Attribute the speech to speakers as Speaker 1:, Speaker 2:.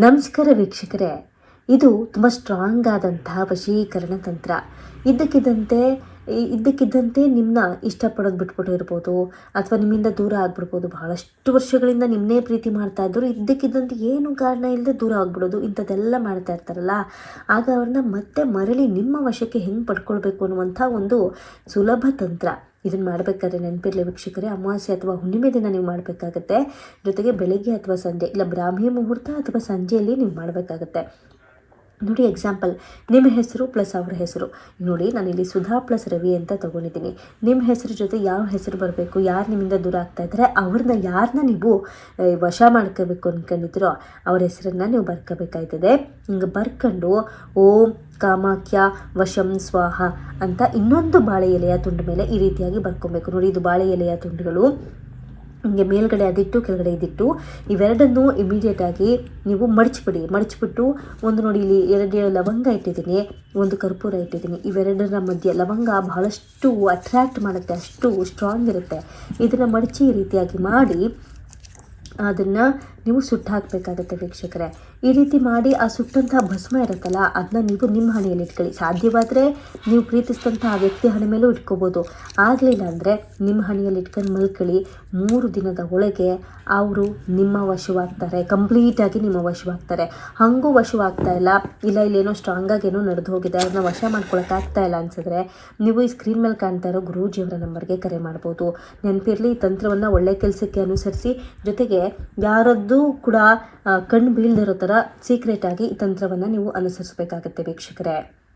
Speaker 1: ನಮಸ್ಕಾರ ವೀಕ್ಷಕರೇ, ಇದು ತುಂಬ ಸ್ಟ್ರಾಂಗ್ ಆದಂತಹ ವಶೀಕರಣ ತಂತ್ರ. ಇದ್ದಕ್ಕಿದ್ದಂತೆ ನಿಮ್ಮನ್ನ ಇಷ್ಟಪಡೋದು ಬಿಟ್ಬಿಟ್ಟಿರ್ಬೋದು, ಅಥವಾ ನಿಮ್ಮಿಂದ ದೂರ ಆಗಿಬಿಡ್ಬೋದು. ಬಹಳಷ್ಟು ವರ್ಷಗಳಿಂದ ನಿಮ್ಮನ್ನೇ ಪ್ರೀತಿ ಮಾಡ್ತಾ ಇದ್ದರು, ಇದ್ದಕ್ಕಿದ್ದಂತೆ ಏನು ಕಾರಣ ಇಲ್ಲದೆ ದೂರ ಆಗಿಬಿಡೋದು, ಇಂಥದ್ದೆಲ್ಲ ಮಾಡ್ತಾ ಇರ್ತಾರಲ್ಲ. ಆಗ ಅವ್ರನ್ನ ಮತ್ತೆ ಮರಳಿ ನಿಮ್ಮ ವಶಕ್ಕೆ ಹೆಂಗೆ ಪಡ್ಕೊಳ್ಬೇಕು ಅನ್ನುವಂಥ ಒಂದು ಸುಲಭ ತಂತ್ರ. ಇದನ್ನು ಮಾಡಬೇಕಾದ್ರೆ ನೆನಪಿರಲಿ ವೀಕ್ಷಕರೇ, ಅಮಾವಾಸ್ಯೆ ಅಥವಾ ಹುಣ್ಣಿಮೆ ದಿನ ನೀವು ಮಾಡಬೇಕಾಗತ್ತೆ. ಜೊತೆಗೆ ಬೆಳಗ್ಗೆ ಅಥವಾ ಸಂಜೆ, ಇಲ್ಲ ಬ್ರಾಹ್ಮಿ ಮುಹೂರ್ತ ಅಥವಾ ಸಂಜೆಯಲ್ಲಿ ನೀವು ಮಾಡಬೇಕಾಗತ್ತೆ. ನೋಡಿ, ಎಕ್ಸಾಂಪಲ್, ನಿಮ್ಮ ಹೆಸರು ಪ್ಲಸ್ ಅವ್ರ ಹೆಸರು. ನೋಡಿ, ನಾನಿಲ್ಲಿ ಸುಧಾ ಪ್ಲಸ್ ರವಿ ಅಂತ ತೊಗೊಂಡಿದ್ದೀನಿ. ನಿಮ್ಮ ಹೆಸರು ಜೊತೆ ಯಾವ ಹೆಸರು ಬರಬೇಕು, ಯಾರು ನಿಮ್ಮಿಂದ ದೂರ ಆಗ್ತಾ ಇದ್ದಾರೆ, ಯಾರನ್ನ ನೀವು ವಶ ಮಾಡ್ಕೋಬೇಕು ಅಂದ್ಕೊಂಡಿದ್ದೀರೋ ಅವ್ರ ಹೆಸರನ್ನು ನೀವು ಬರ್ಕೋಬೇಕಾಯ್ತದೆ. ಹಿಂಗೆ ಬರ್ಕೊಂಡು ಓಂ ಕಾಮಾಖ್ಯ ವಶಂ ಸ್ವಾಹ ಅಂತ ಇನ್ನೊಂದು ಬಾಳೆ ಎಲೆಯ ತುಂಡು ಮೇಲೆ ಈ ರೀತಿಯಾಗಿ ಬರ್ಕೊಬೇಕು. ನೋಡಿ, ಇದು ಬಾಳೆ ಎಲೆಯ ತುಂಡುಗಳು. ಹಿಂಗೆ ಮೇಲ್ಗಡೆ ಅದಿಟ್ಟು ಕೆಳಗಡೆ ಇದಿಟ್ಟು ಇವೆರಡನ್ನೂ ಇಮಿಡಿಯೇಟಾಗಿ ನೀವು ಮಡಚಿಬಿಟ್ಟು ಒಂದು ನೋಡಿ, ಇಲ್ಲಿ 2 ಲವಂಗ ಇಟ್ಟಿದ್ದೀನಿ, ಒಂದು ಕರ್ಪೂರ ಇಟ್ಟಿದ್ದೀನಿ. ಇವೆರಡರ ಮಧ್ಯೆ ಲವಂಗ ಬಹಳಷ್ಟು ಅಟ್ರ್ಯಾಕ್ಟ್ ಮಾಡುತ್ತೆ, ಅಷ್ಟು ಸ್ಟ್ರಾಂಗ್ ಇರುತ್ತೆ. ಇದನ್ನು ಮಡಚಿ ಈ ರೀತಿಯಾಗಿ ಮಾಡಿ ಅದನ್ನು ನೀವು ಸುಟ್ಟು ಹಾಕಬೇಕಾಗತ್ತೆ ವೀಕ್ಷಕರೇ. ಈ ರೀತಿ ಮಾಡಿ ಆ ಸುಟ್ಟಂತಹ ಭಸ್ಮ ಇರುತ್ತಲ್ಲ, ಅದನ್ನ ನೀವು ನಿಮ್ಮ ಹಣೆಯಲ್ಲಿ ಇಟ್ಕೊಳ್ಳಿ. ಸಾಧ್ಯವಾದರೆ ನೀವು ಪ್ರೀತಿಸಿದಂಥ ಆ ವ್ಯಕ್ತಿ ಹಣೆ ಮೇಲೂ ಇಟ್ಕೋಬೋದು. ಆಗಲಿಲ್ಲ ಅಂದರೆ ನಿಮ್ಮ ಹಣೆಯಲ್ಲಿ ಇಟ್ಕೊಂಡು ಮಲ್ಕೊಳ್ಳಿ. 3 ದಿನದ ಒಳಗೆ ಅವರು ನಿಮ್ಮ ವಶವಾಗ್ತಾರೆ, ಕಂಪ್ಲೀಟಾಗಿ ನಿಮ್ಮ ವಶವಾಗ್ತಾರೆ. ಹಾಗೂ ವಶವಾಗ್ತಾ ಇಲ್ಲ, ಇಲ್ಲೇನೋ ಸ್ಟ್ರಾಂಗಾಗಿ ಏನೋ ನಡೆದು ಹೋಗಿದೆ, ಅದನ್ನ ವಶ ಮಾಡ್ಕೊಳಕ್ಕಾಗ್ತಾ ಇಲ್ಲ ಅನ್ಸಿದ್ರೆ ನೀವು ಈ ಸ್ಕ್ರೀನ್ ಮೇಲೆ ಕಾಣ್ತಾ ಇರೋ ಗುರೂಜಿಯವರ ನಂಬರ್ಗೆ ಕರೆ ಮಾಡ್ಬೋದು. ನೆನಪಿರಲಿ, ಈ ತಂತ್ರವನ್ನು ಒಳ್ಳೆ ಕೆಲಸಕ್ಕೆ ಅನುಸರಿಸಿ, ಜೊತೆಗೆ ಯಾರದ್ದು ಕೂಡ ಕಣ್ಣು ಬೀಳದಿರೋ ಥರ ಸೀಕ್ರೆಟಾಗಿ ಈ ತಂತ್ರವನ್ನು ನೀವು ಅನುಸರಿಸಬೇಕಾಗತ್ತೆ ವೀಕ್ಷಕರೇ.